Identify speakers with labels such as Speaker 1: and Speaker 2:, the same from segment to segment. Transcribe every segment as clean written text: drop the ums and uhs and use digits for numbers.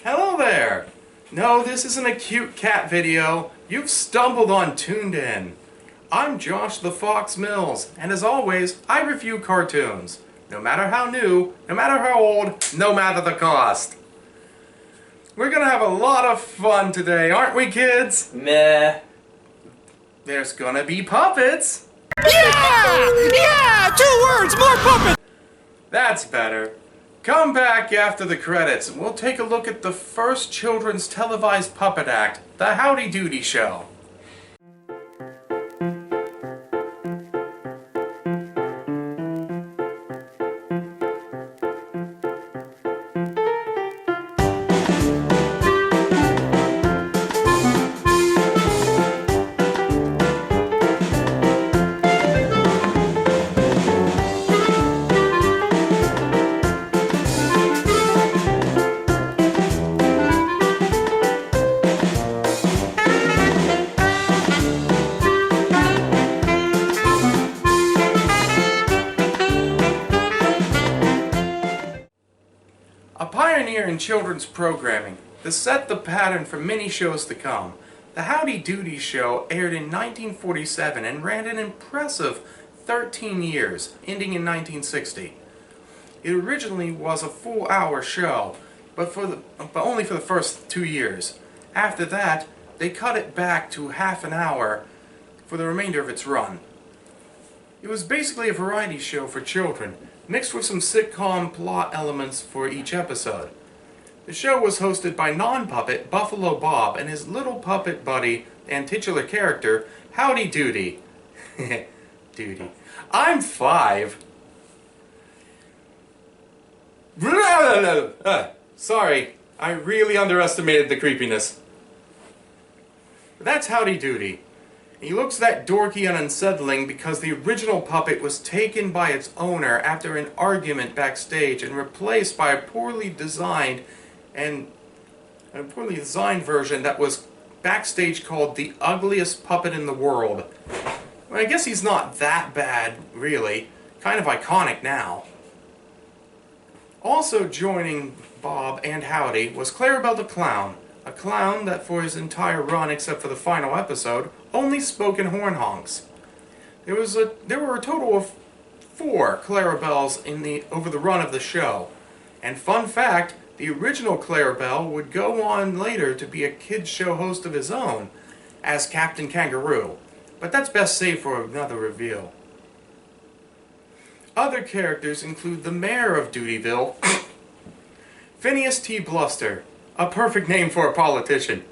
Speaker 1: Hello there! No, this isn't a cute cat video. You've stumbled on Toon'd. I'm Josh the Fox Mills, and as always, I review cartoons. No matter how new, no matter how old, no matter the cost. We're gonna have a lot of fun today, aren't we, kids?
Speaker 2: Meh.
Speaker 1: There's gonna be puppets!
Speaker 3: Yeah! Yeah! 2 words, more puppets!
Speaker 1: That's better. Come back after the credits and we'll take a look at the first children's televised puppet act, the Howdy Doody show. A pioneer in children's programming, this set the pattern for many shows to come. The Howdy Doody show aired in 1947 and ran an impressive 13 years, ending in 1960. It originally was a full-hour show, but only for the first 2 years. After that, they cut it back to half an hour for the remainder of its run. It was basically a variety show for children, mixed with some sitcom plot elements for each episode. The show was hosted by non-puppet Buffalo Bob and his little puppet buddy and titular character, Howdy Doody. Doody. I'm 5. Sorry, I really underestimated the creepiness. But that's Howdy Doody. He looks that dorky and unsettling because the original puppet was taken by its owner after an argument backstage and replaced by a poorly designed version that was backstage called the ugliest puppet in the world. Well, I guess he's not that bad, really. Kind of iconic now. Also joining Bob and Howdy was Clarabelle the Clown, a clown that for his entire run except for the final episode only spoke in horn honks. There were a total of 4 Clarabelles over the run of the show. And fun fact, the original Clarabelle would go on later to be a kids show host of his own as Captain Kangaroo. But that's best saved for another reveal. Other characters include the mayor of Doodyville, Phineas T. Bluster, a perfect name for a politician,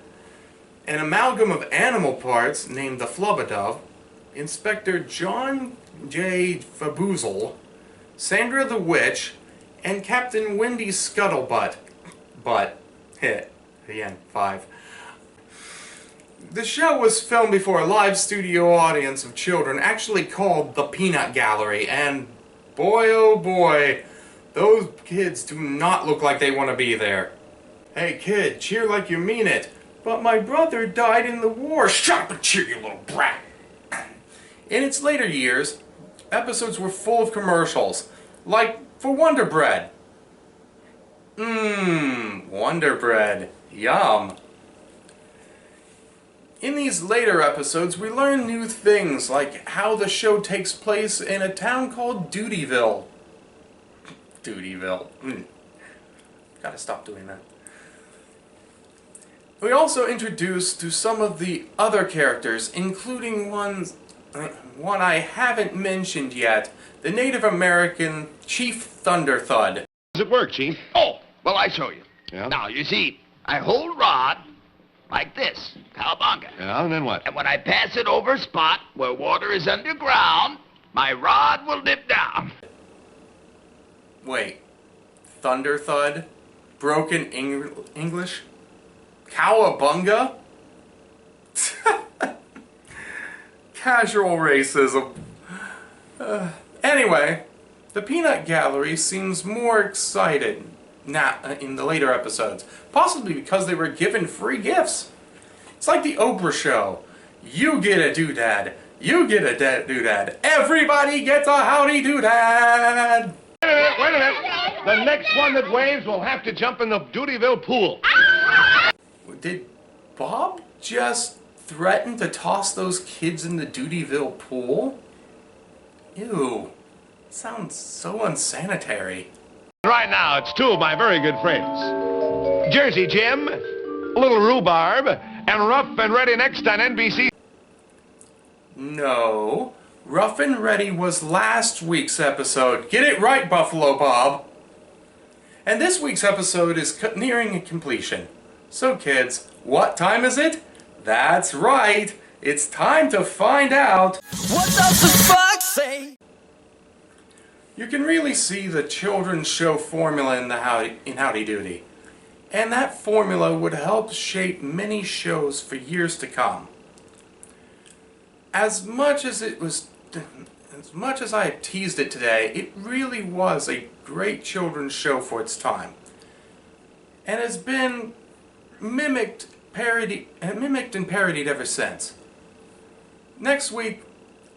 Speaker 1: an amalgam of animal parts named the Flubadub, Inspector John J. Faboozle, Sandra the Witch, and Captain Wendy Scuttlebutt. Again, 5. The show was filmed before a live studio audience of children actually called the Peanut Gallery, and boy oh boy, those kids do not look like they want to be there. Hey kid, cheer like you mean it. But my brother died in the war. Shut up and cheer, you little brat. In its later years, episodes were full of commercials, like for Wonder Bread. Wonder Bread. Yum. In these later episodes, we learn new things, like how the show takes place in a town called Doodyville. Doodyville. Gotta stop doing that. We also introduced to some of the other characters, including one I haven't mentioned yet, the Native American Chief Thunderthud.
Speaker 4: How does it work, Chief?
Speaker 5: Oh, well, I show you.
Speaker 4: Yeah?
Speaker 5: Now, you see, I hold rod like this, cowabunga.
Speaker 4: Yeah, and then what?
Speaker 5: And when I pass it over a spot where water is underground, my rod will dip down.
Speaker 1: Wait, Thunderthud? Broken English? Cowabunga? Casual racism. Anyway, the Peanut Gallery seems more excited now in the later episodes, possibly because they were given free gifts. It's like the Oprah show. You get a doodad. You get a doodad. Everybody gets a Howdy Doodad.
Speaker 4: Wait a minute. The next one that waves will have to jump in the Doodyville pool.
Speaker 1: Did Bob just threaten to toss those kids in the Doodyville pool? Ew. Sounds so unsanitary.
Speaker 2: Right now, it's two of my very good friends. Jersey Jim, Little Rhubarb, and Rough and Ready next on NBC.
Speaker 1: No. Rough and Ready was last week's episode. Get it right, Buffalo Bob. And this week's episode is nearing completion. So kids, what time is it? That's right. It's time to find out.
Speaker 3: What does the fox say?
Speaker 1: You can really see the children's show formula in Howdy Doody. And that formula would help shape many shows for years to come. As much as I have teased it today, it really was a great children's show for its time. And has been mimicked and parodied ever since. Next week,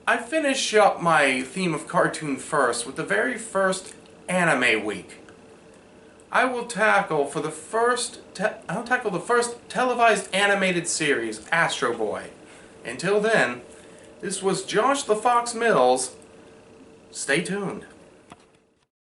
Speaker 1: I finish up my theme of cartoon first with the very first anime week. I will tackle the first televised animated series, Astro Boy. Until then, this was Josh the Fox Mills. Stay tuned.